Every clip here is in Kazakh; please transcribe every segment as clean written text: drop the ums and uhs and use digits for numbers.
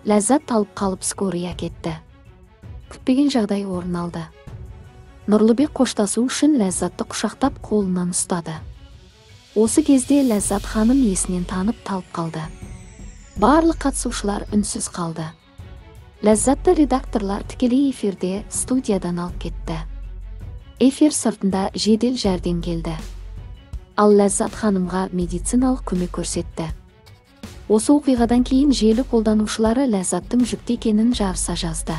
Ләззат талып қалып скорый әкетті. Күтпеген жағдай орын алды. Нұрлыбек қоштасу үшін Ләззатты құшақтап қолынан ұстады. Осы кезде Ләззат ханым есінен танып талып қалды. Барлық қатысушылар үнсіз қалды. Ләззатты редакторлар тікелей эфирде студиядан алып кетті. Эфир сыртында жедел жәрдем келді. Ал Ләззат ханымға медициналық көмек көрсетті. Осы оқиғадан кейін желі қолданушылары Ләззаттың жүкті екенін жарыса жазды.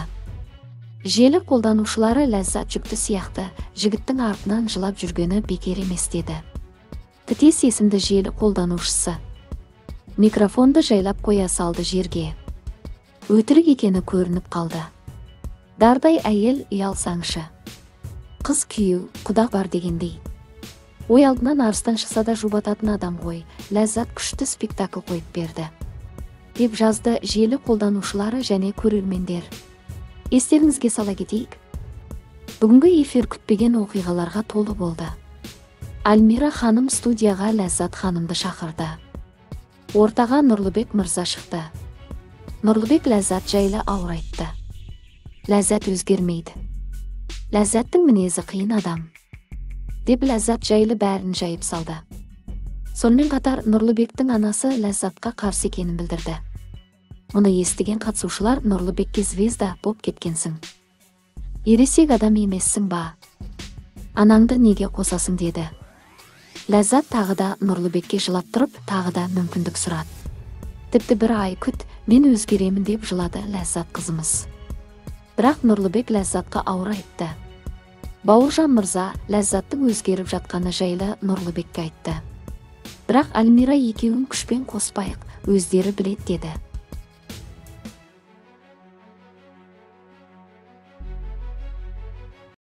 Желі қолданушылары Ләззат жүкті сияқты жігіттің артынан жылап жүргені бекер емес деді. Тітес есімді желі қолданушысы микрофонды жайлап қоя салды жерге. Өтірік екені көрініп қалды. Дардай әйел ұялсаңшы. Қыз күйеу, құда бар дегендей. Ой алдынан арыстан шықса да жұбататын адам ғой, Ләззат күшті спектакль қойып берді, деп жазды желі қолданушылары және көрермендер. Естеріңізге сала кетейік. Бүгінгі эфир күтпеген оқиғаларға толы болды. Альмира ханым студияға Ләззат ханымды шақырды. Ортаға Нұрлыбек мырза шықты. Нұрлыбек Ләззат жайлы ауыр айтты. Ләззат өзгермейді. Ләззаттың мінезі қиын адам, деп Ләззат жайлы бәрін жайып салды. Сонымен қатар Нұрлыбектің анасы Ләззатқа қарсы екенін білдірді. Мұны естіген қатысушылар Нұрлыбекке звезда боп кеткенсің. Ересек адам емессің ба? Анаңды неге қосасың деді. Ләззат тағы да Нұрлыбекке жылап тұрып, тағы да мүмкіндік сұрады. Тіпті бір ай күт, мен өзгеремін деп жылады Ләззат қызымыз. Бірақ Нұрлыбек Ләззатқа ауыр айтты. Бауыржан мырза Ләззаттың өзгеріп жатқаны жайлы Нұрлыбекке айтты. Бірақ Альмира екеуін күшпен қоспайық, өздері білет деді.